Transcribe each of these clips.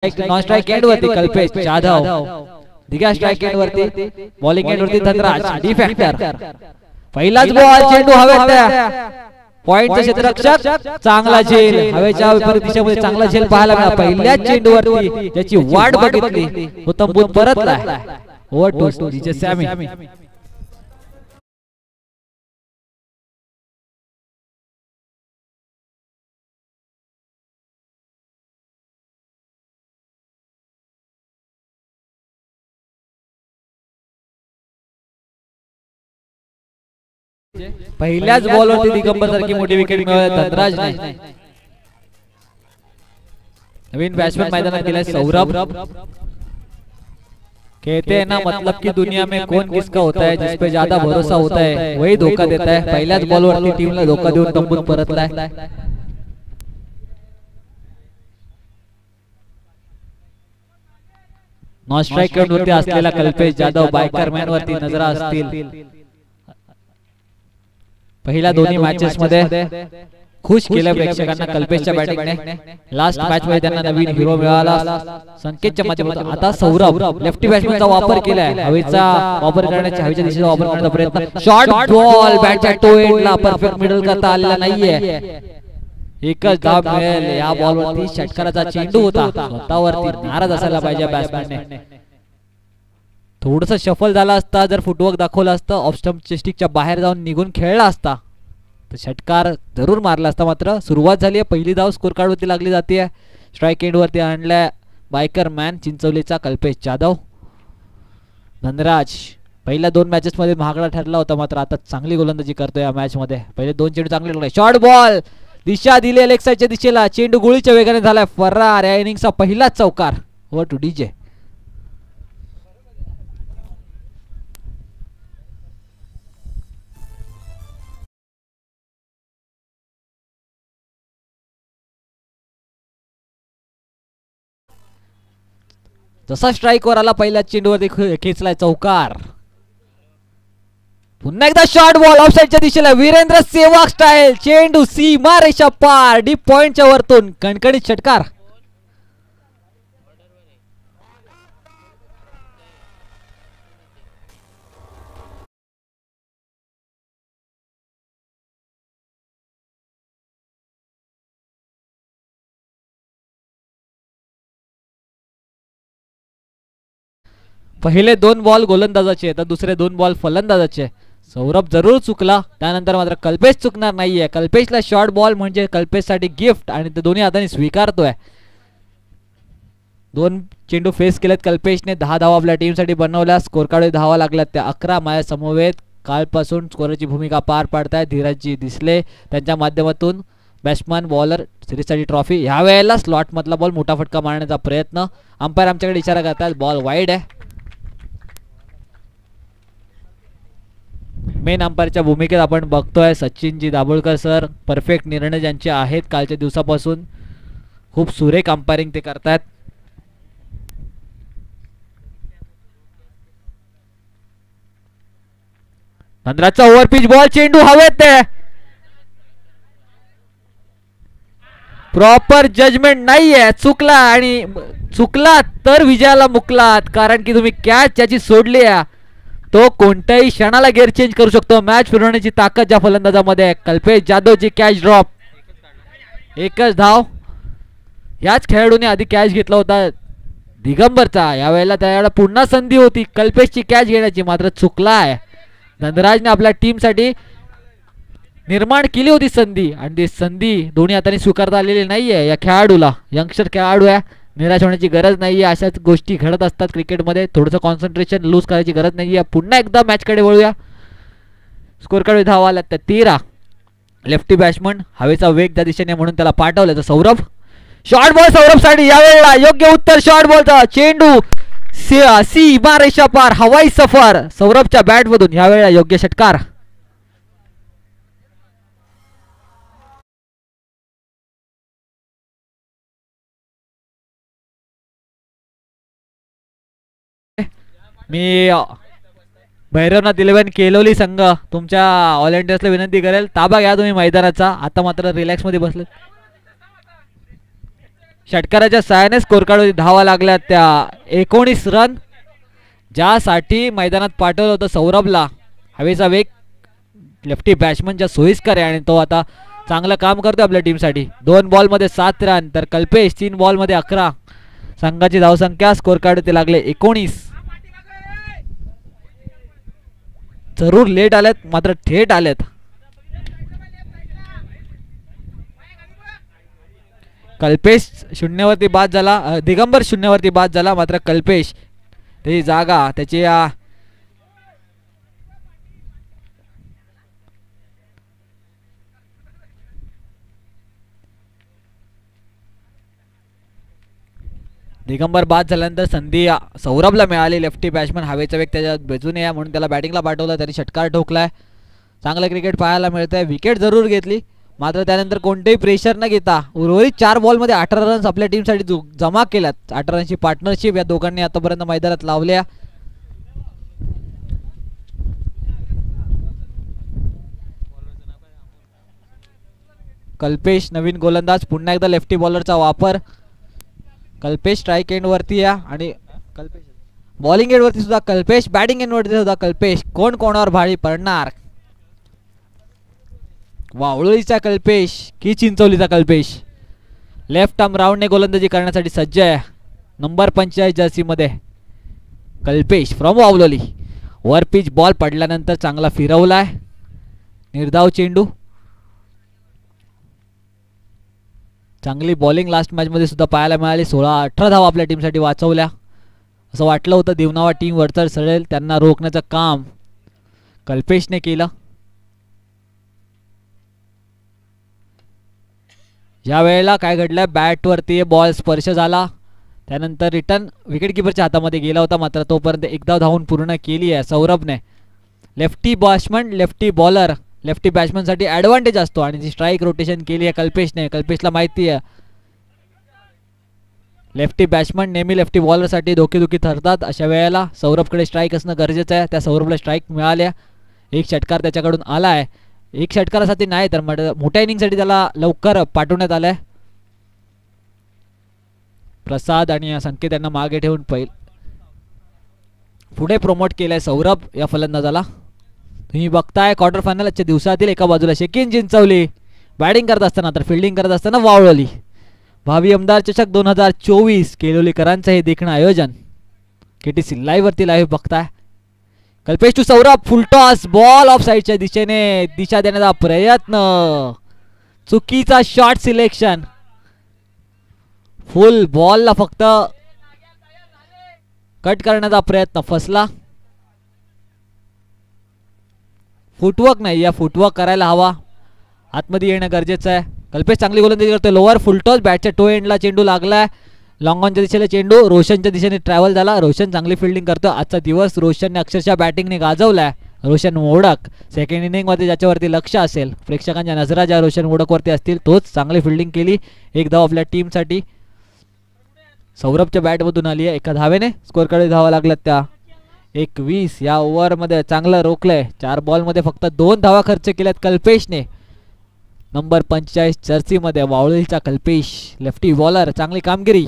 Non strike and वरती Kalpesh Jadhav, Digha strike and वरती, bowling and वरती धनराज डी फॅक्टर. पहिलाच बॉल, चेंडू हवेत, पॉइंटचे क्षेत्ररक्षक चांगला झेल, हवेच्या विपरीत दिशेमध्ये चांगला झेल पाहायला मिळाला. पहिल्याच चेंडूवरती त्याची वाट बघितली, उत्तम बुत परतला. Over to DJ Sammy. पहिल्याच बॉलवरती दिगंबर सारखी मोठी विकेट मिळवली धनराज ने. नवीन बॅट्समॅन मैदानात गेलाय सौरभ. कहते हैं ना मतलब की दुनिया में कौन किसका होता है, जिस पे ज्यादा भरोसा होता है वही धोखा देता है. पहिल्याच बॉलवरती टीमला धोका देऊन तंबूत परतलाय. नॉन स्ट्राइक वरती असलेला कल्पेश जाधव बायकर मॅन वरती नजरा असतील. पहिल्या दोन्ही मॅचेस मध्ये खुश केलं प्रेक्षकांना कल्पेशच्या बॅटिंगने. लास्ट मॅच मध्ये त्यांना नवीन हिरो मिळाला संकेतच्या माध्यमातून. आता सौरभ लेफ्टी बॅट्समनचा वापर केलाय, हवेचा वापर करण्याचा, हवेच्या दिशेचा वापर करण्याचा प्रयत्न. शॉर्ट बॉल बॅटच्या टो एंडला परफेक्ट मिडल करता आलेला नाहीये. एकच धाव मिळेल. या बॉलवरती षटकाराचा चेंडू होता, स्वतःवरती नाराज असायला पाहिजे बॅट्समॅनने. थोडस शफल झाला असता, जर फुटवर्क दाखवला असतं, ऑफ स्टंप स्टिकच्या बाहेर जाऊन निघून खेळला असता तर षटकार जरूर मारला असता. मात्र सुरुवात झाली आहे, पहिली धाव स्कोर कार्ड वरती लागली जाते. स्ट्राइक एंड वरती आणलाय बायकर मॅन चिंचवलीचा कल्पेश जाधव. धनराज पहिल्या दोन मॅचेस मध्ये महागडा ठरला होता, मात्र आता चांगली गोलंदाजी करतोय या मॅच मध्ये. पहिले दोन चेंडू चांगले लागले. शॉर्ट बॉल, दिशा दिली लेग साइडच्या दिशेला, चेंडू गोळीच्या वेगाने झालाय फरार. या इनिंगचा पहिलाच चौकार. Over to DJ. जसा स्ट्राइक वर आला पहिल्या चेंडूवरती खेचलाय चौकार. पुन्हा एकदा शॉर्ट बॉल ऑफ साइडच्या दिशेला, वीरेंद्र सेहवाग स्टाईल, चेंडू सीमा रेषा पार, डीप पॉइंटच्या वरतून कणकणीत षटकार. पहिले दोन बॉल गोलंदाजाचे तर दुसरे दोन बॉल फलंदाजाचे. सौरभ जरूर चुकला, त्यानंतर मात्र कल्पेश चुकणार नाहीये. कल्पेशला शॉर्ट बॉल म्हणजे कल्पेशसाठी गिफ्ट आणि ते दोन्ही हाताने स्वीकारतोय. दोन चेंडू फेस केलेत कल्पेशने. 10 धावा आपल्या टीमसाठी बनवल्या. स्कोर कार्ड धावा लागल्यात त्या 11. माझ्या समवेत कालपासून स्कोरची भूमिका पार पाडताय धीरजजी दिसले. त्यांच्या माध्यमातून बॅट्समन बॉलर सिरीजसाठी ट्रॉफी. ह्या वेळेला स्लॉट मधला बॉल मोठा फटका मारण्याचा प्रयत्न. अंपायर आमच्याकडे इशारा करतात, बॉल वाईड आहे. मेन अंपायरच्या भूमिकेत आपण बघतोय सचिनजी दाभोळकर सर. परफेक्ट निर्णय ज्यांचे आहेत कालच्या दिवसापासून, खूप सुरेख अंपायरिंग ते करतात. धनराजचा ओव्हर पिच बॉल, चेंडू हवेत. प्रॉपर जजमेंट नाहीये, चुकला आणि चुकला तर विजयाला मुकलात. कारण की तुम्ही कॅच ज्याची सोडली आहे तो कोणत्याही क्षणाला गेअर चेंज करू शकतो. मॅच फिरवण्याची ताकद ज्या फलंदाजामध्ये. कल्पेश जाधवची कॅच ड्रॉप, एकच धाव. याच खेळाडूने आधी कॅच घेतला होता दिगंबरचा. यावेळेला त्यावेळेला पुन्हा संधी होती कल्पेशची कॅच घेण्याची, मात्र चुकला आहे. धनराजने आपल्या टीमसाठी निर्माण केली होती संधी आणि ती संधी दोन्ही हाताने स्वीकारता आलेली नाहीये. या खेळाडूला, यंगस्टर खेळाडू आहे, निराश होण्याची गरज नाहीये. अशाच गोष्टी घडत असतात क्रिकेटमध्ये. थोडंसं कॉन्सन्ट्रेशन लूज करायची गरज नाहीये. पुन्हा एकदा मॅचकडे वळूया. स्कोर कार्ड धावा आल्या त्या 13. लेफ्टी बॅट्समन, हवेचा वेग त्या दिशेने म्हणून त्याला पाठवलं तर सौरभ. शॉर्ट बॉल सौरभ साठी. यावेळेला योग्य उत्तर शॉर्ट बॉलचा. चेंडू सीमा रेषा पार, हवाई सफर सौरभच्या बॅट मधून. यावेळेला योग्य षटकार. मी भैरवनाथ 11 केलोली संघ तुमच्या ऑल इंडियासला विनंती करेल, ताबा घ्या तुम्ही मैदानाचा. आता मात्र रिलॅक्स मध्ये बसले. षटकाराच्या सहाय्याने स्कोर कार्डवरती धावा लागल्या त्या 19 रन, ज्यासाठी मैदानात पाठवलं होतं सौरभला. हवेचा वेग लेफ्टी बॅट्समनच्या सोयीस्कर आहे आणि तो आता चांगलं काम करतो आपल्या टीमसाठी. 2 बॉलमध्ये 7 रन, तर कल्पेश 3 बॉलमध्ये 11. संघाची धावसंख्या स्कोर कार्डवरती लागले 19. जरूर लेट आलेत मात्र थेट आलेत. कल्पेश शून्यावरती बाद झाला, दिगंबर शून्यावरती बाद झाला, मात्र कल्पेश त्याची जागा त्याची दिगंबर बाद झाल्यानंतर संधी सौरभला मिळाली. लेफ्टी बॅट्समन हवेचा वेग त्याच्या बाजूने आहे म्हणून त्याला बॅटिंगला पाठवलं, त्यांनी षटकार ठोकलाय. चांगलं क्रिकेट पाहायला मिळतंय. विकेट जरूर घेतली मात्र त्यानंतर कोणतेही प्रेशर न घेता उर्वरित 4 बॉलमध्ये 18 रन्स आपल्या टीमसाठी जमा केल्यात. 18 रनची पार्टनरशिप या दोघांनी आतापर्यंत मैदानात लावल्या. कल्पेश नवीन गोलंदाज, पुन्हा एकदा लेफ्टी बॉलरचा वापर. कल्पेश स्ट्राईक एंड वरती या आणि कल्पेश बॉलिंग एंड वरती सुद्धा कल्पेश, बॅटिंग एंड वरती सुद्धा कल्पेश. कोण कोणावर भारी पडणार? वावळीचा कल्पेश की चिंचोलीचा कल्पेश? लेफ्ट आर्म राऊंडने गोलंदाजी करण्यासाठी सज्ज आहे. नंबर 45 जर्सी मध्ये कल्पेश फ्रॉम वावलोली. वर पिच बॉल पडल्यानंतर चांगला फिरवलाय. निर्धाव चेंडू. चांगली बॉलिंग लास्ट मॅच मध्ये सुद्धा पाहायला मिळाली. 16-18 धावा आपल्या टीमसाठी वाचवल्या. असं वाटलं होतं दिवनावा टीम वरचढ चढेल, त्यांना रोखण्याचं काम कल्पेशने केलं. या वेळेला काय घडलं, बॅटवरती बॉल स्पर्श झाला, त्यानंतर रिटर्न विकेट किपरच्या हातामध्ये गेला होता, मात्र तोपर्यंत एकदा धावून पूर्ण केली आहे सौरभने. Lefty batsman lefty bowler, lefty बॅट्समनसाठी ॲडव्हान्टेज असतो आणि ती स्ट्राईक रोटेशन केली आहे कल्पेशने. कल्पेशला माहिती आहे लेफ्टी बॅट्समन नेहमी लेफ्टी बॉलरसाठी धोकेधुकी ठरतात. अशा वेळेला सौरभकडे स्ट्राईक असणं गरजेचं आहे. त्या सौरभला स्ट्राईक मिळाल्या. एक षटकार त्याच्याकडून आला आहे. एक षटकारासाठी नाही तर मोठ्या इनिंगसाठी त्याला लवकर पाठवण्यात आलंय. प्रसाद आणि संकेत यांना मागे ठेवून पुढे प्रमोट केलंय सौरभ या फलंदाजाला. तुम्ही बघताय क्वार्टर फायनलच्या दिवसातील एका बाजूला शेकीन चिंचवली बॅटिंग करत असताना तर फिल्डिंग करत असताना वावळली. भावी आमदार चषक 2024 केलोलीकरांचं हे देखणं आयोजन KTC लाईव्ह वरती लाईव्ह बघताय. Kalpesh to Saurabh, full toss, ball off साईडच्या दिशेने दिशा देण्याचा प्रयत्न, चुकीचा शॉट सिलेक्शन. फुल बॉलला फक्त कट करण्याचा प्रयत्न, फसला. फुटवर्क नाही, या फुटवर्क करायला हवा, आतमध्ये येणं गरजेचं आहे. कल्पेश चांगली गोलंदाजी करतोय. लोअर फुल टॉस, बॅटच्या टो एंडला चेंडू लागलाय. लॉंग ऑनच्या दिशेला चेंडू रोशनच्या दिशेने ट्रॅव्हल झाला. रोशन चांगली फिल्डिंग करतोय. आजचा दिवस रोशनने अक्षरशः बॅटिंगने गाजवलाय. रोशन मोडक सेकंड इनिंग मध्ये ज्याच्यावरती लक्ष असेल, प्रेक्षकांच्या नजरा ज्या रोशन मोडकवरती असतील, तोच चांगली फिल्डिंग केली. एक धाव आपल्या टीमसाठी सौरभच्या बॅटमधून आली आहे. एका धावेने स्कोर कडे धावा लागल्यात त्या 21. या ओव्हरमध्ये चांगलं रोखलंय. 4 बॉलमध्ये फक्त 2 धावा खर्च केल्यात कल्पेशने. नंबर 45 जर्सी मध्ये वावळीचा कल्पेश, लेफ्टी बॉलर, चांगली कामगिरी.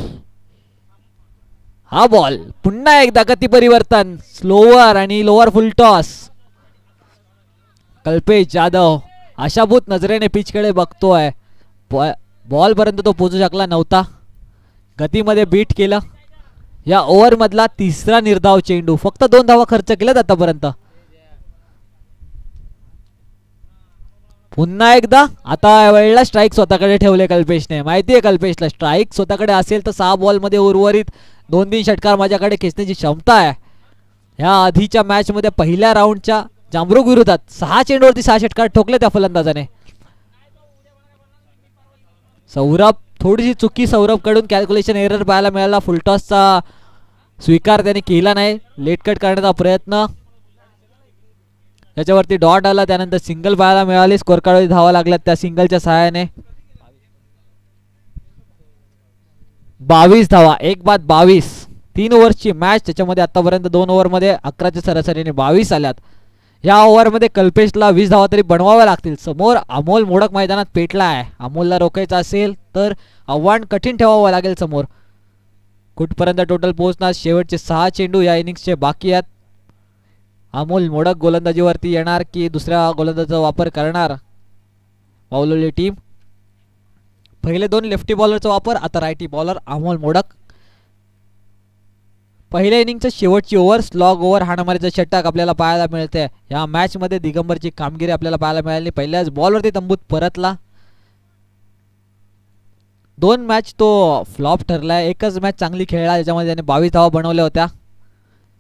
हा बॉल पुन्हा एकदा गती परिवर्तन, स्लोअर आणि lower full toss. Kalpesh Jadhav आशाभूत नजरेने पिचकडे बघतोय. बॉल पर्यंत तो पोहोचू शकला नव्हता. गतीमध्ये बीट केलं. या ओव्हर मधला तिसरा निर्धाव चेंडू, फक्त 2 धावा खर्च केल्यात आतापर्यंत. पुन्हा एकदा आता वेळेला स्ट्राईक स्वतःकडे ठेवले कल्पेशने. माहिती आहे कल्पेशला स्ट्राईक स्वतःकडे असेल तर 6 बॉलमध्ये उर्वरित 2-3 षटकार माझ्याकडे खेचण्याची क्षमता आहे. ह्या आधीच्या मॅच मध्ये पहिल्या राऊंडच्या जांबरूक विरोधात 6 चेंडूवरती 6 षटकार ठोकले त्या फलंदाजाने. सौरभ, थोडीशी चुकी सौरभ कडून, कॅल्क्युलेशन एरर पाहायला मिळाला. फुलटॉसचा स्वीकार त्याने केला नाही. लेट कट करण्याचा प्रयत्न, त्याच्यावरती डॉट आला. त्यानंतर सिंगल पाहायला मिळाली. स्कोर कार्डवरती धावा लागल्यात त्या सिंगलच्या सहाय्याने. 22 धावा, 1 बाद 22. 3 ओव्हरची मॅच, त्याच्यामध्ये आतापर्यंत 2 ओव्हरमध्ये 11च्या सरासरीने 22 आल्यात. या ओव्हरमध्ये कल्पेशला 20 धावा तरी बनवाव्या लागतील. समोर अमोल मोडक मैदानात पेटला आहे. अमोलला रोखायचं असेल तर आव्हान कठीण ठेवावं लागेल समोर. कुठपर्यंत टोटल पोहोचणार. शेवटचे 6 चेंडू या इनिंग्सचे बाकी आहेत. अमोल मोडक गोलंदाजीवरती येणार की दुसऱ्या गोलंदाजाचा वापर करणार वावलवली टीम. पहिले 2 लेफ्टी बॉलरचा वापर, आता रायटी बॉलर अमोल मोडक. पहिल्या इनिंगच्या शेवटची ओव्हर स्लॉग ओव्हर हाणामारीचा षटक आपल्याला पाहायला मिळते. या मॅच मध्ये दिगंबरची कामगिरी आपल्याला पाहायला मिळाली. पहिल्याच बॉलवरती तंबूत परतला. 2 मॅच तो फ्लॉप ठरलाय. एकच मॅच चांगली खेळला ज्याच्यामध्ये त्याने 22 धावा बनवल्या होत्या.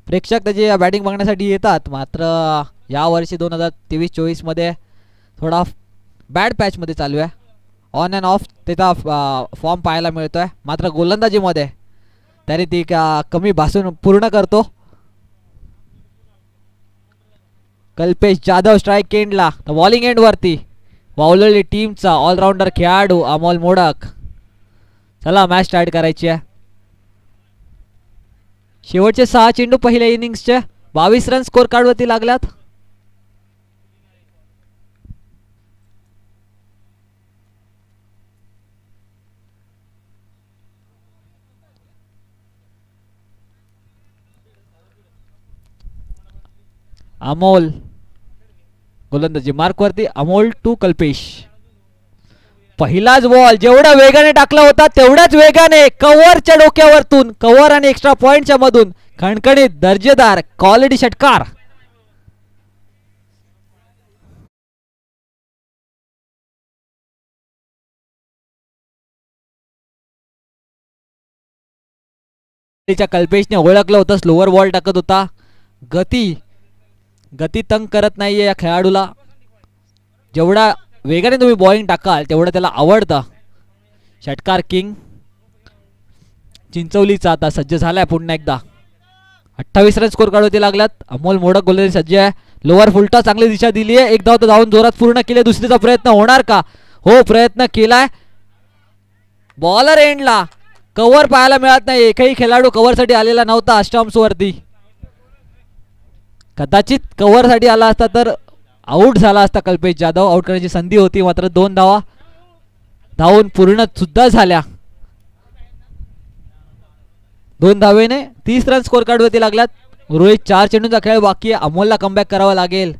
प्रेक्षक त्याची बॅटिंग बघण्यासाठी येतात, मात्र यावर्षी 2023-24 मध्ये थोडा बॅड पॅच मध्ये चालू आहे. ऑन अँड ऑफ त्याचा फॉर्म पाहायला मिळतोय, मात्र गोलंदाजीमध्ये त्याने ती कमी भासून पूर्ण करतो. कल्पेश जाधव स्ट्राइक एंडला, बॉलिंग एंड वरती वावलेली टीमचा ऑलराऊंडर खेळाडू अमोल मोडक. चला मॅच स्टार्ट करायची आहे. शेवटचे 6 चेंडू पहिल्या इनिंग्सचे 22 रन स्कोर कार्ड वरती लागल्यात. अमोल गोलंदाजी मार्क वरती. अमोल टू कल्पेश. पहिलाच बॉल जेवढा वेगाने टाकला होता तेवढ्याच वेगाने कव्हरच्या डोक्यावरतून, कव्हर आणि एक्स्ट्रा पॉइंटच्या मधून खणखणीत दर्जेदार क्वालिटी षटकार. कल्पेशने ओळखलं होतं. स्लोअर बॉल टाकत होता. गती तंग करत नाहीये या खेळाडूला. जेवढा वेगाने तुम्ही बॉलिंग टाकाल तेवढं त्याला आवडतं. षटकार किंग चिंचवलीचा आता सज्ज झालाय पुन्हा एकदा. 28 रन स्कोर काढवते लागलात. अमोल मोडक गोलंदाजी सज्ज आहे. लोअर फुलटा चांगली दिशा दिली आहे. एक धाव तर धावून जोरात पूर्ण केले. दुसरीचा प्रयत्न होणार का? हो, प्रयत्न केलाय. बॉलर एंडला कव्हर पाहायला मिळत नाही. एकही खेळाडू कव्हर साठी आलेला नव्हता स्टंप्स वरती. कदाचित कव्हर साठी आला असता तर आउट झाला असता कल्पेश जाधव. आउट करण्याची संधी होती, मात्र 2 धावा धावून पूर्ण सुद्धा झाल्या. 2 धावेने 30 रन स्कोर कार्ड वरती लागल्यात. रोहित 4 चेंडूंचा खेळ बाकी आहे. अमोलला कमबॅक करावा लागेल.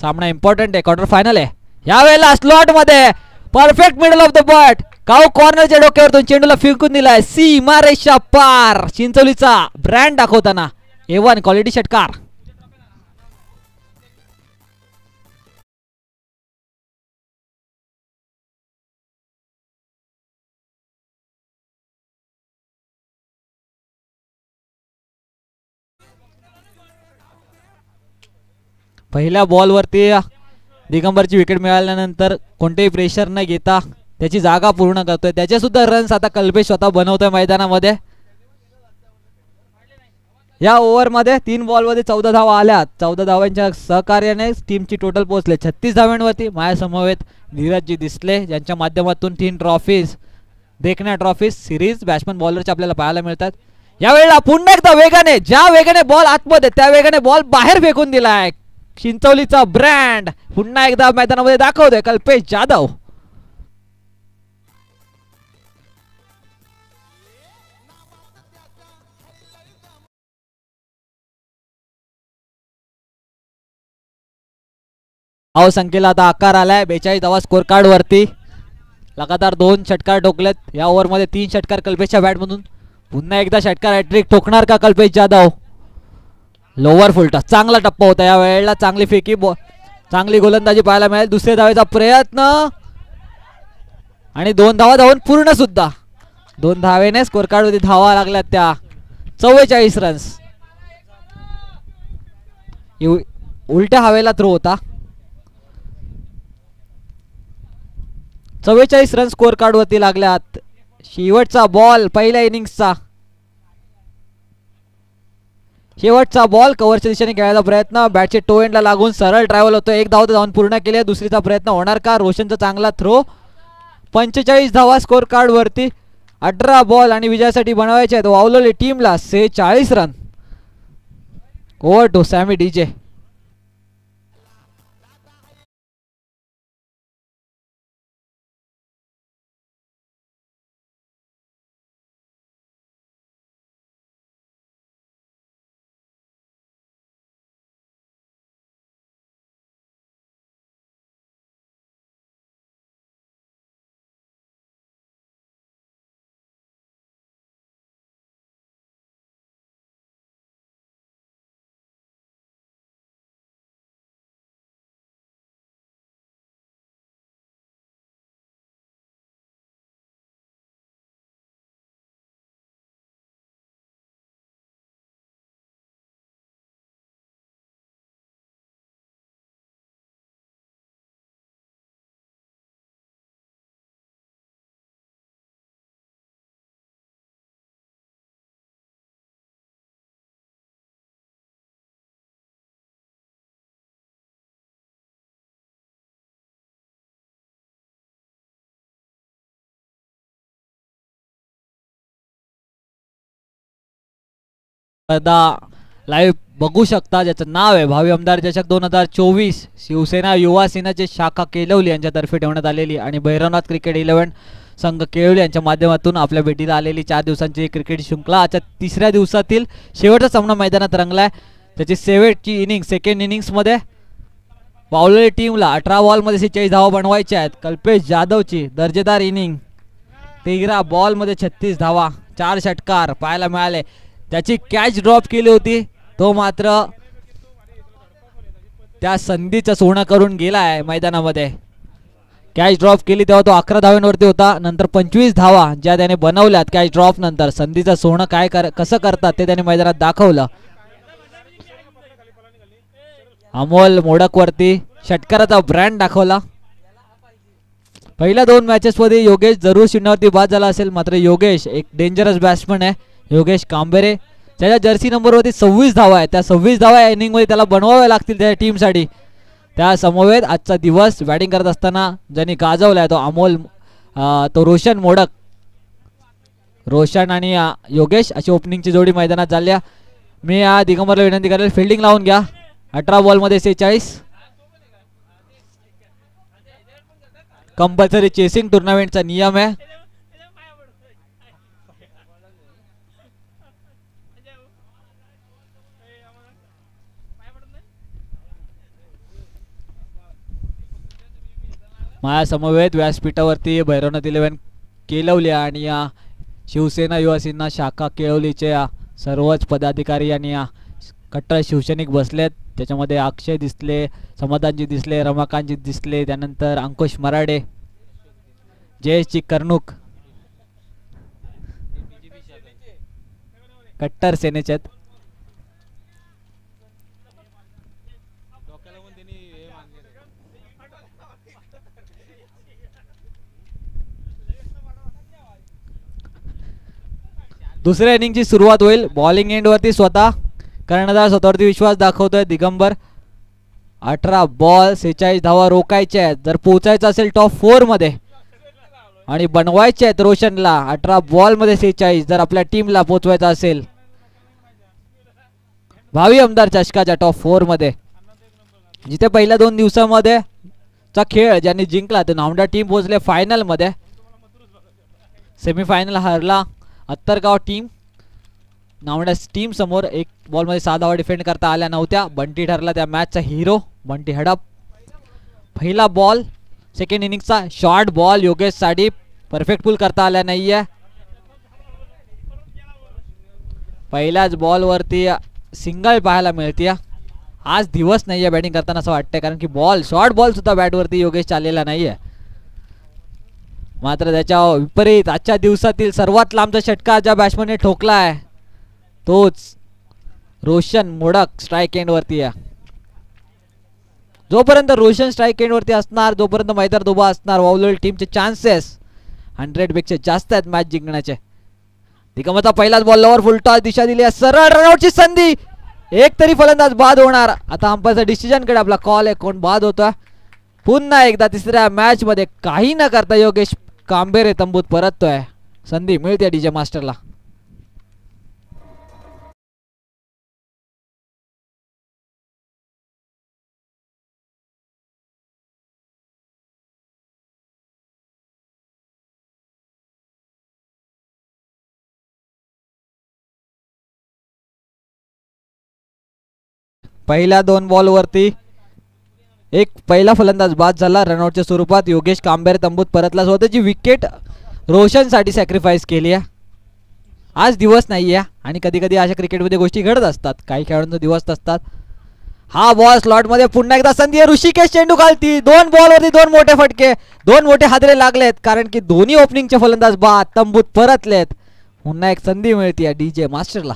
सामना इम्पॉर्टंट आहे, क्वार्टर फायनल आहे. यावेळेला स्लॉट मध्ये perfect middle of the bat cow कॉर्नरच्या डोक्यावरतून चेंडूला फेकून दिलाय. सीमारेषा पार. चिंचोलीचा ब्रँड दाखवताना A1 क्वालिटी षटकार. पहिल्या बॉलवरती दिगंबरची विकेट मिळाल्यानंतर कोणतेही प्रेशर न घेता त्याची जागा पूर्ण करतोय. त्याचे सुद्धा रन्स आता कल्पेश स्वतः बनवतोय मैदानामध्ये. या ओव्हरमध्ये 3 बॉलमध्ये 14 धावा आल्यात. 14 धावांच्या सहकार्याने टीमची टोटल पोहोचले 36 धावांवरती. माझ्या समवेत धीरजजी दिसले, ज्यांच्या माध्यमातून 3 ट्रॉफीज, देखण्या ट्रॉफीज, सिरीज बॅट्समन बॉलरचे आपल्याला पाहायला मिळतात. यावेळेला पुन्हा एकदा वेगाने, ज्या वेगाने बॉल आतमध्ये त्या वेगाने बॉल बाहेर फेकून दिलाय. चिंचवलीचा ब्रँड पुन्हा एकदा मैदानामध्ये दाखवतोय कल्पेश जाधव. संख्येला आता आकार आलाय. 42 धावा स्कोर कार्ड वरती. लगातार 2 षटकार ठोकलेत. या ओव्हर मध्ये 3 षटकार कल्पेशच्या बॅट मधून. पुन्हा एकदा षटकार हॅट्रिक ठोकणार का कल्पेश जाधव? लोअर फुलटा चांगला टप्पा होता. या वेळेला चांगली फेकी, चांगली गोलंदाजी पाहायला मिळेल. दुसऱ्या धावेचा प्रयत्न आणि 2 धावा धावून पूर्ण सुद्धा. 2 धावेने स्कोर कार्ड वरती धावा लागल्यात त्या. 44 रन्स. उलट्या हवेला थ्रो होता. 44 रन स्कोर कार्ड वरती लागल्यात. शेवटचा बॉल पहिल्या इनिंग्सचा. शेवटचा बॉल कव्हरच्या दिशेने खेळायचा प्रयत्न. बॅटचे टो एंडला लागून सरळ ट्रॅव्हल होतो. 1 धाव धावून पूर्ण केले. दुसरीचा प्रयत्न होणार का? रोशनचा चांगला थ्रो. 45 धावा स्कोर कार्ड वरती. 18 बॉल आणि विजयासाठी बनवायचे आहेत वावलोली टीमला 46 run. Over to Sammy DJ. स्पर्धा लाईव्ह बघू शकता, ज्याचं नाव आहे भावी आमदार चषक 2024 शिवसेना युवा सेनाचे शाखा केलवली यांच्यातर्फे ठेवण्यात आलेली आणि भैरवनाथ क्रिकेट 11 संघ केळवली यांच्या माध्यमातून आपल्या भेटीला आलेली 4 दिवसांची क्रिकेट शृंखला आजच्या तिसऱ्या दिवसातील शेवटचा सामना मैदानात रंगलाय. त्याची शेवटची इनिंग सेकंड इनिंग्समध्ये पावलेली टीमला 18 बॉलमध्ये 46 धावा बनवायच्या आहेत. कल्पेश जाधवची दर्जेदार इनिंग, 13 बॉलमध्ये 36 धावा, 4 षटकार पाहायला मिळाले. त्याची कॅच ड्रॉप केली होती, तो मात्र त्या संधीचं सोनं करून गेलाय मैदानामध्ये. कॅच ड्रॉप केली तेव्हा तो 11 धावांवरती होता, नंतर 25 धावा ज्या त्याने बनवल्यात कॅच ड्रॉप नंतर. संधीचं सोनं कसं करतात ते त्याने मैदानात दाखवलं. अमोल मोडकवरती षटकाराचा ब्रँड दाखवला. पहिल्या 2 मॅचेस मध्ये योगेश जरूर शून्यावरती बाद झाला असेल, मात्र योगेश एक डेंजरस बॅट्समन आहे. योगेश कांबेरे त्याच्या जर्सी नंबरवरती 26 धावा आहे. त्या 26 धावा या इनिंगमध्ये त्याला बनवाव्या लागतील त्याच्या टीमसाठी. त्या समवेत आजचा दिवस बॅटिंग करत असताना ज्यांनी गाजवलाय तो अमोल तो रोशन मोडक. रोशन आणि योगेश अशी ओपनिंगची जोडी मैदानात झाल्या. मी या दिगंबरला विनंती करेल फिल्डिंग लावून घ्या. 18 बॉलमध्ये 46. कंपल्सरी चेसिंग टुर्नामेंटचा नियम आहे. माझ्या समवेत व्यासपीठावरती भैरवनाथ 11 केलवली आणि या शिवसेना युवा सेना शाखा केळवलीचे सर्वच पदाधिकारी आणि कट्टर शिवसैनिक बसलेत. त्याच्यामध्ये अक्षय दिसले, समाधानजी दिसले, रमाकांतजी दिसले, त्यानंतर अंकुश मराडे, जयेशजी कर्णुक कट्टर सेनेचे आहेत. दुसऱ्या इनिंगची सुरुवात होईल. बॉलिंग एंडवरती स्वतः कर्णधार स्वतःवरती विश्वास दाखवतोय दिगंबर. 18 बॉल 46 धावा रोखायच्या आहेत जर पोहोचायचं असेल टॉप 4 मध्ये आणि बनवायचे आहेत रोशनला. 18 बॉल मध्ये 46 जर आपल्या टीमला पोहोचवायचं असेल भावी आमदार चषकाच्या टॉप 4 मध्ये. जिथे पहिल्या 2 दिवसामध्ये चा खेळ ज्यांनी जिंकला ते नावडा टीम पोहोचले फायनल मध्ये. सेमीफायनल हरला अत्तरगाव टीम. नावडा टीम समोर 1 बॉल मध्ये 6 धावा डिफेंड करता आल्या नव्हत्या. बंटी ठरला त्या मॅचचा हिरो. बंटी हडप. पहिला बॉल सेकंड इनिंगचा शॉर्ट बॉल योगेश साठी परफेक्ट पुल करता आला नाहीये. पहिल्याच बॉल वरती सिंगल पाहायला मिळते. आज दिवस नाहीये बॅटिंग करताना असं वाटतंय, कारण की बॉल शॉर्ट बॉल सुद्धा बॅट वरती योगेश चाललेला नाहीये. मात्र त्याच्या विपरीत आजच्या दिवसातील सर्वात लांबचा षटकार ज्या बॅट्समनने ठोकला आहे तोच रोशन मोडक स्ट्राइक एंड वरती आहे. जोपर्यंत रोशन स्ट्राइक एंड वरती असणार जोपर्यंत मैदानात उभा असणार वावलेली टीमचे चान्सेस 100 पेक्षा जास्त आहेत मॅच जिंकण्याचे. दिगंबरचा पहिलाच बॉल लवर फुलटॉस दिशा दिली, सरळ रनआउटची संधी. एक तरी फलंदाज बाद होणार. आता अंपायरचा डिसिजन कडे आपला कॉल आहे, कोण बाद होता. पुन्हा एकदा तिसऱ्या मॅच मध्ये काही न करता योगेश कांबेरे तंबूत परततोय. संधी मिळते डीजे मास्टरला. पहिल्या 2 बॉल वरती एक पहिला फलंदाज बाद झाला रनआउटच्या स्वरूपात. योगेश कांबेरे तंबूत परतला. स्वतःची विकेट रोशन साठी सॅक्रिफाईस केली आहे. आज दिवस नाहीये आणि कधी कधी अशा क्रिकेटमध्ये गोष्टी घडत असतात, काही खेळाडूंचे दिवस असतात. हा बॉल स्लॉट मध्ये पुन्हा एकदा संधी आहे. ऋषिकेश चेंडू घालती. 2 बॉल वरती 2 मोठे फटके, 2 मोठे हादरे लागलेत कारण की दोन्ही ओपनिंगचे फलंदाज बाद तंबूत परतलेत. पुन्हा एक संधी मिळते डीजे मास्टरला.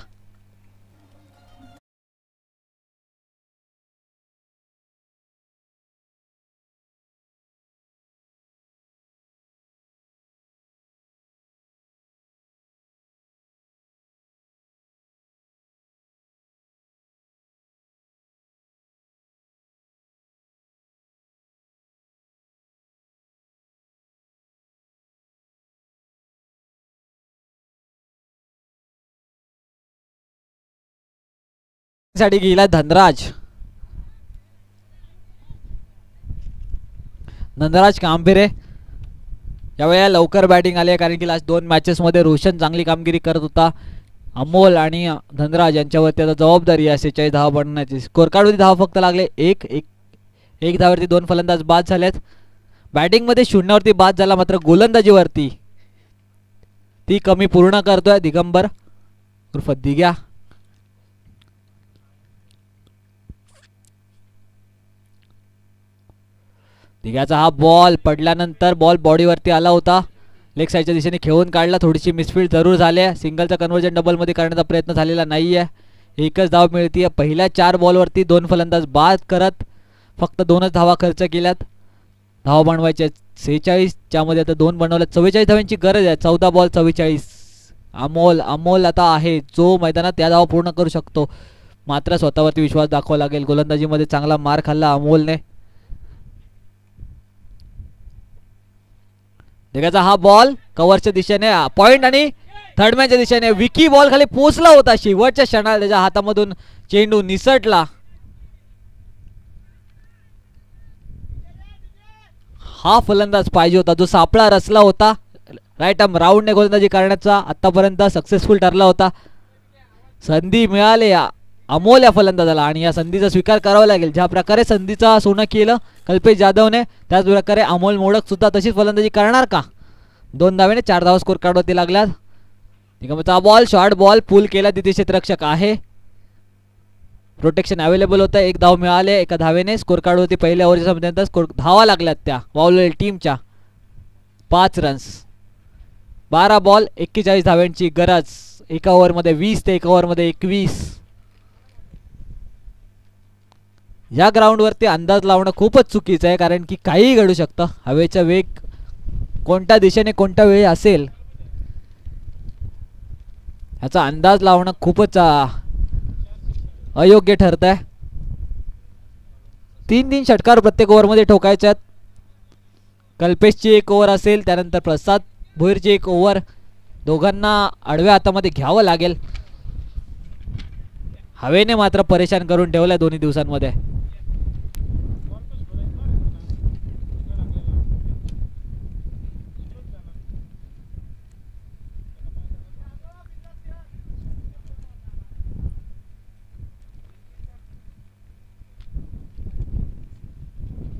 साठी गेला धनराज. धनराज कांबेरे यावेळेला लवकर बॅटिंग आली आहे, कारण की लास्ट 2 मॅचेसमध्ये रोशन चांगली कामगिरी करत होता. अमोल आणि धनराज यांच्यावरती आता जबाबदारी आहे 46 धावा बनवण्याची. स्कोर कार्डवरती धावा फक्त लागले एक धावावरती 2 फलंदाज बाद झालेत. बॅटिंगमध्ये 0 वरती बाद झाला, मात्र गोलंदाजीवरती ती कमी पूर्ण करतोय दिगंबर उर्फ दिग्या. दिग्याचा हा बॉल पडल्यानंतर बॉल बॉडीवरती आला होता, लेग साईडच्या दिशेने खेळून काढला. थोडीशी मिसफील्ड जरूर झाली आहे. सिंगलचा कन्व्हर्जन डबलमध्ये करण्याचा प्रयत्न झालेला नाही आहे. एकच धाव मिळते. पहिल्या 4 बॉलवरती 2 फलंदाज बाद करत फक्त 2च धावा खर्च केल्यात. धावा बनवायच्या 46, ज्यामध्ये आता 2 बनवल्या. 44 धावांची गरज आहे. 14 बॉल 44. अमोल आता आहे जो मैदानात त्या धावा पूर्ण करू शकतो, मात्र स्वतःवरती विश्वास दाखवावा लागेल. गोलंदाजीमध्ये चांगला मार खाल्ला अमोलने. दिग्याचा हा बॉल कव्हरच्या दिशेने पॉइंट आणि थर्डमॅनच्या दिशेने. विकी बॉल खाली पोचला होता, शेवटच्या क्षणाला त्याच्या हातामधून चेंडू निसटला. हा फलंदाज पाहिजे होता जो सापळा रचला होता. राईट आर्म राऊंडने गोलंदाजी करण्याचा आतापर्यंत सक्सेसफुल ठरला होता. संधी मिळाली अमोल या फलंदाजाला आणि या संधीचा स्वीकार करावा लागेल. ज्या प्रकारे संधीचा सोनं केलं कल्पेश जाधवने, त्याच प्रकारे अमोल मोडक सुद्धा तशीच फलंदाजी करणार का? 2 धावेने 4 धावा स्कोर कार्डवरती लागल्यात. निगमचा बॉल शॉर्ट बॉल पुल केला. तिथे क्षेत्ररक्षक आहे, प्रोटेक्शन अवेलेबल होतं. 1 धाव मिळाले एका धावेने. स्कोर कार्डवरती पहिल्या ओव्हरच्या समजून स्कोर धावा लागल्यात त्या वावलेल्या टीमच्या. 5 रन्स. 12 बॉल 41 धाव्यांची गरज. एका ओव्हरमध्ये 20 ते एका ओव्हरमध्ये 21. या ग्राउंडवरती अंदाज लावणं खूपच चुकीचं आहे, कारण की काहीही घडू शकतं. हवेचा वेग कोणत्या दिशेने कोणत्या वेळी असेल याचा अंदाज लावणं खूपच अयोग्य ठरत आहे. 3 षटकार प्रत्येक ओव्हरमध्ये ठोकायचे आहेत. कल्पेशची 1 ओव्हर असेल, त्यानंतर प्रसाद भोईरची 1 ओव्हर. दोघांना आडव्या हातामध्ये घ्यावं लागेल. हवेने मात्र परेशान करून ठेवलंय दोन्ही दिवसांमध्ये.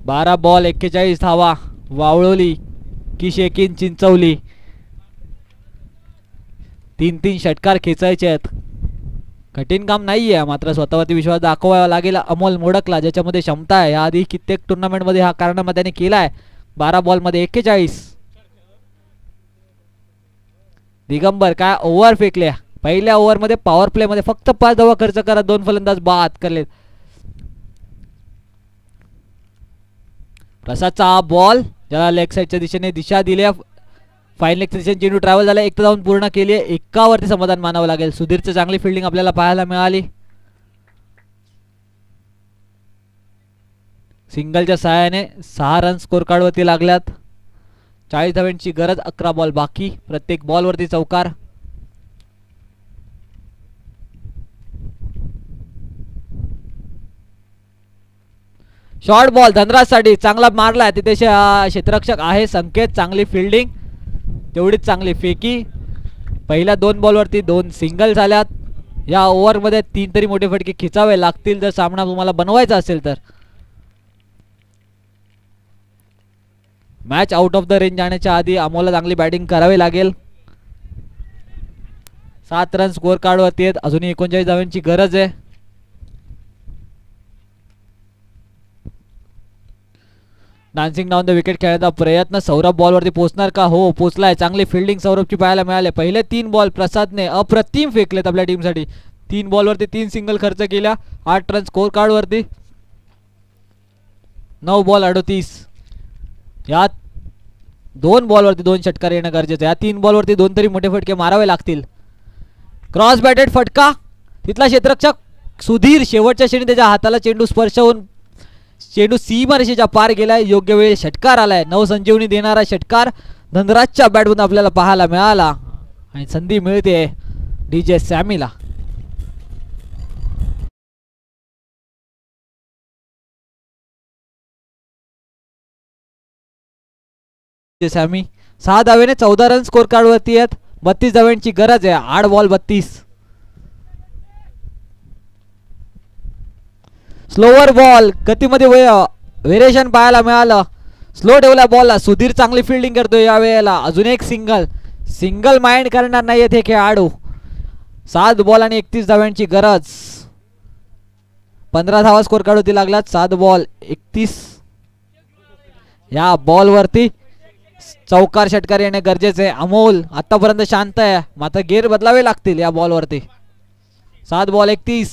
बारा बॉल 41 धावा. वावळवली की शेकीन चिंचवली. 3 षटकार खेचायचे आहेत. कठीण काम नाही आहे, मात्र स्वतःवरती विश्वास दाखवावा लागेल अमोल मोडकला, ज्याच्यामध्ये क्षमता आहे. याआधी कित्येक टुर्नामेंटमध्ये हा कारनामा त्याने केला आहे. 12 बॉलमध्ये 41. दिगंबर काय ओव्हर फेकल्या. पहिल्या ओव्हरमध्ये पॉवर प्लेमध्ये फक्त 5 धावा खर्च करत 2 फलंदाज बाद करले. प्रसादचा हा बॉल ज्याला लेग साईडच्या दिशेने दिशा दिली. फाईन लेगच्या दिशेने चेंडू ट्रॅव्हल झाला. 1 धावून पूर्ण केली. एकावरती समाधान मानावं लागेल. सुधीरचं चांगली फिल्डिंग आपल्याला पाहायला मिळाली. सिंगलच्या सहाय्याने 6 रन स्कोर कार्डवरती लागल्यात. 40 धावांची गरज. 11 बॉल बाकी. प्रत्येक बॉलवरती चौकार. शॉर्ट बॉल धनराजसाठी चांगला मारलाय. तिथे क्षेत्ररक्षक आहे संकेत. चांगली फिल्डिंग, तेवढीच चांगली फेकी. पहिल्या 2 बॉलवरती 2 सिंगल झाल्यात. या ओव्हरमध्ये 3 तरी मोठे फटके खिचावे लागतील जर सामना तुम्हाला बनवायचा असेल तर. Match out of the range जाण्याच्या आधी अमोलला चांगली बॅटिंग करावी लागेल. 7 रन स्कोर कार्डवरती आहेत. अजूनही 39 धावांची गरज आहे. डान्सिंग डाऊन द विकेट खेळण्याचा प्रयत्न. सौरभ बॉलवरती पोहोचणार का? हो पोहोचलाय. चांगली फिल्डिंग सौरभची पाहायला मिळाले. पहिले 3 बॉल प्रसादने अप्रतिम फेकलेत आपल्या टीमसाठी. 3 बॉलवरती 3 सिंगल खर्च केल्या. 8 रन स्कोर कार्डवरती. 9 बॉल 38. यात 2 बॉलवरती 2 षटकार येणं गरजेचं आहे. या 3 बॉलवरती 2 तरी मोठे फटके मारावे लागतील. क्रॉस बॅटेड फटका. तिथला क्षेत्ररक्षक सुधीर शेवटच्या क्षणी त्याच्या हाताला चेंडू स्पर्श होऊन चेंडू सीमारेषेच्या पार गेलाय. योग्य वेळी षटकार आलाय. नवसंजीवनी देणारा षटकार धनराजच्या बॅटमधून आपल्याला पाहायला मिळाला आणि संधी मिळते DJ सॅमीला. सॅमी 6 धावेने 14 रन स्कोर कार्ड वरती आहेत. 32 धाव्यांची गरज आहे. 8 बॉल 32. स्लोवर बॉल गतीमध्ये व्हेरिएशन पाहायला मिळालं. स्लो ठेवला बॉलला. सुधीर चांगली फिल्डिंग करतोय या वेळेला. अजून एक सिंगल माइंड करणार नाहीयेत हे खेळाडू. 7 बॉल आणि 31 धाव्यांची गरज. 15 धावा स्कोर कार्ड होती लागलात. 7 बॉल 31. या बॉल वरती चौकार षटकार येणे गरजेचे आहे. अमोल आतापर्यंत शांत आहे मात्र गेअर बदलावे लागतील या बॉल वरती. 7 बॉल 31.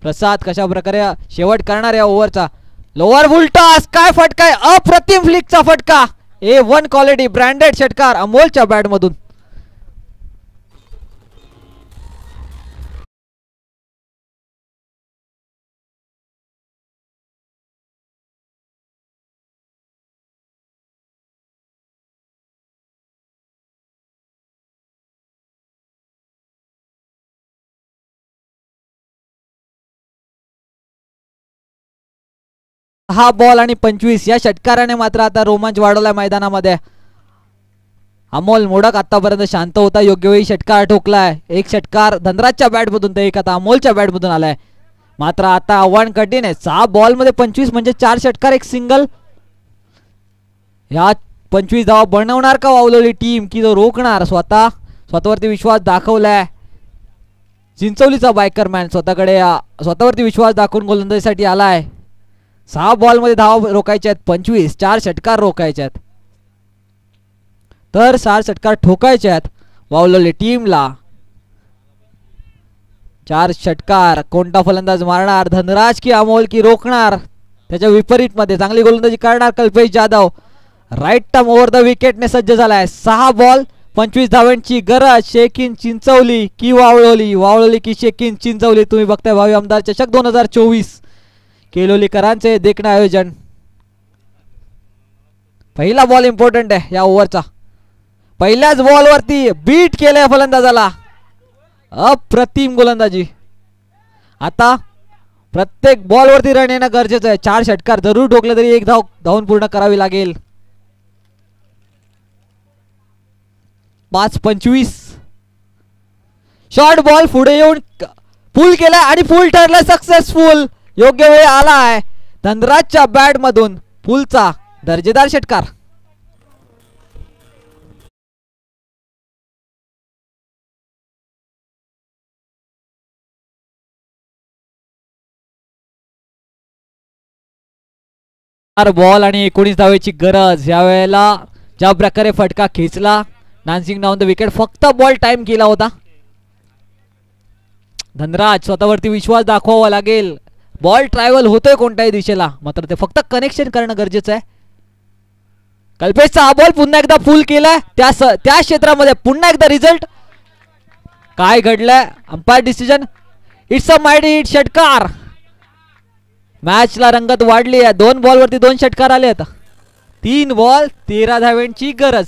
प्रसाद कशा प्रकारे शेवट करणार या ओव्हरचा. लोअर फुलटॉस काय फटका आहे. अप्रतिम फ्लिकचा फटका. A1 क्वालिटी ब्रँडेड षटकार अमोलच्या बॅट मधून. हा बॉल आणि 25 या षटकाराने मात्र आता रोमांच वाढवलाय मैदानामध्ये. अमोल मोडक आतापर्यंत शांत होता. योग्य वेळी षटकार ठोकलाय. एक षटकार धनराजच्या बॅट मधून तर एक आता अमोलच्या बॅट मधून आलाय. मात्र आता आव्हान कठीण आहे. 6 बॉल मध्ये 25 म्हणजे 4 षटकार एक सिंगल. या 25 धावा बनवणार का वावलेली टीम की तो रोखणार. स्वतःवरती विश्वास दाखवलाय चिंचवलीचा बायकरमॅन. स्वतःवरती विश्वास दाखवून गोलंदाजीसाठी आलाय. 6 बॉल मध्ये धावा रोखायच्या आहेत 25. 4 षटकार रोखायचे आहेत तर 4 षटकार ठोकायचे आहेत वावलेली टीमला. 4 षटकार कोणता फलंदाज मारणार. धनराज की अमोल की रोखणार. त्याच्या विपरीत मध्ये चांगली गोलंदाजी करणार Kalpesh Jadhav. Right arm over the विकेटने सज्ज झालाय. 6 बॉल 25 धावांची गरज. शेखीन चिंचवली की वावळोली की शेखीन चिंचवली. तुम्ही बघताय भावी आमदार चषक 2024 केलोलीकरांचे देखणे आयोजन. पहिला बॉल इम्पॉर्टंट आहे या ओव्हरचा. पहिल्याच बॉल वरती बीट केलंय फलंदाजाला. अप्रतिम गोलंदाजी. आता प्रत्येक बॉल वरती रन येणं गरजेचं आहे. 4 षटकार जरूर ठोकले तरी एक धावून पूर्ण करावी लागेल. 5-25 शॉर्ट बॉल पुढे येऊन फुल केलाय आणि फुल ठरलाय सक्सेसफुल. योग्य वेळ आलाय धनराजच्या बॅट मधून. फुलचा दर्जेदार षटकार. बॉल आणि 19 धावेची गरज. या वेळेला ज्या प्रकारे फटका खेचला डान्सिंग डाऊन द विकेट. फक्त बॉल टाइम केला होता. धनराज स्वतःवरती विश्वास दाखवावा लागेल. बॉल ट्रॅव्हल होतोय कोणत्याही दिशेला मात्र ते फक्त कनेक्शन करणं गरजेचं आहे. कल्पेशचा हा बॉल पुन्हा एकदा फुल केलाय. त्या क्षेत्रामध्ये पुन्हा एकदा रिझल्ट. काय घडलंय. Umpire decision. It's a mighty hit षटकार. मॅचला रंगत वाढली आहे. 2 बॉल वरती 2 षटकार आले आहेत. 3 बॉल 13 धाव्यांची गरज.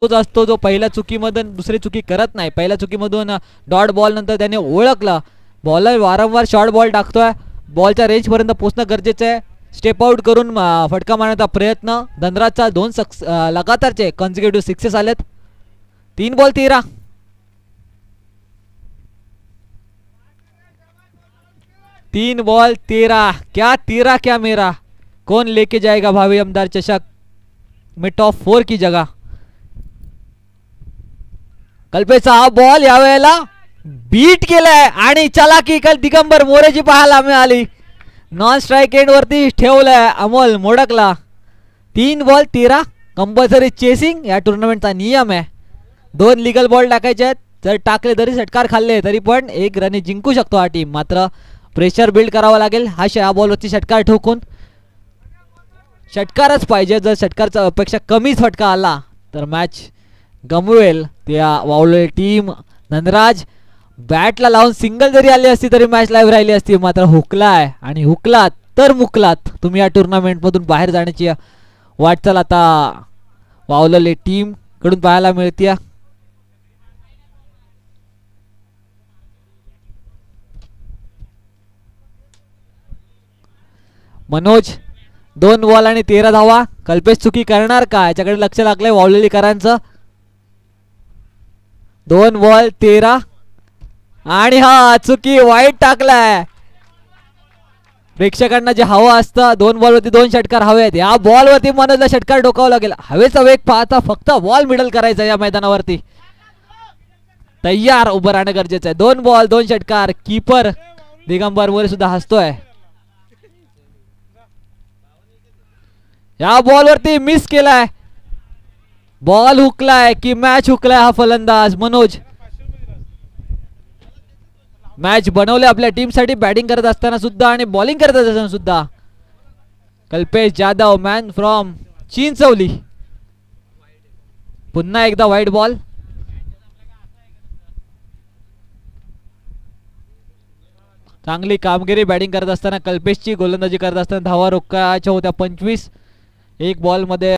असतो जो पहिल्या चुकीमधून दुसरी चुकी करत नाही. पहिल्या चुकीमधून डॉट बॉल नंतर त्याने ओळखलं बॉलर वारंवार शॉर्ट बॉल टाकतोय. बॉलच्या रेंज पर्यंत पोहोचणं गरजेचं आहे. स्टेप आउट करून फटका मारण्याचा प्रयत्न. धनराजचा 2 लगातारचे कॉन्सिक्युटिव्ह सिक्सेस आलेत. 3 बॉल 13. तीन बॉल 13. क्या 13 क्या मेरा. कौन लेके जाएगा भावी आमदार चषक में टॉप 4 की जगह. कल्पेशचा हा बॉल यावेळेला बीट केलाय आणि चलाकी दिगंबर मोरेची पाहायला मिळाली. नॉन स्ट्राइक एंड वरती ठेवलाय अमोल मोडकला. 3 बॉल 13. कंपल्सरी चेसिंग या टुर्नामेंटचा नियम आहे. 2 लिगल बॉल टाकायचे आहेत. जर टाकले तरी षटकार खाल्ले तरी पण 1 रन जिंकू शकतो हा टीम. मात्र प्रेशर बिल्ड करावा लागेल. हा बॉलवरती षटकार ठोकून षटकारच पाहिजे. जर षटकारच्या अपेक्षा कमीच फटका आला तर मॅच गमवेल त्या वावलेली टीम. धनराज बॅटला लावून सिंगल जरी आली असती तरी मॅच लाईव्ह राहिली असती. मात्र हुकलाय आणि हुकलात तर मुकलात. तुम्ही या टुर्नामेंट मधून बाहेर जाण्याची वाटचाल आता वावलले टीम कडून पाहायला मिळते. मनोज 2 बॉल आणि 13 धावा. कल्पेश चुकी करणार का याच्याकडे लक्ष लागलंय वावलेलीकरांचं. 2 बॉल 13 आणि हा चुकी वाईट टाकलाय. प्रेक्षकांना जे हवं असतं 2 बॉलवरती 2 षटकार हवेत. या बॉलवरती मनोजला षटकार डोकावा लागेल. हवेचा वेग पाहता फक्त बॉल मिडल करायचा या मैदानावरती. तयार उभं राहणं गरजेचं आहे. 2 बॉल 2 षटकार. कीपर दिगंबर मोरे सुद्धा हसतोय. या बॉलवरती मिस केलाय. बॉल हुकलाय की मॅच हुकलाय हा फलंदाज मनोज. मॅच बनवले आपल्या टीम साठी बॅटिंग करत असताना सुद्धा आणि बॉलिंग करत असताना सुद्धा. Kalpesh Jadhav man from Chinchwali. पुन्हा एकदा वाईट बॉल. चांगली कामगिरी बॅटिंग करत असताना कल्पेशची. गोलंदाजी करत असताना धावा रोखायच्या होत्या 25. 1 बॉल मध्ये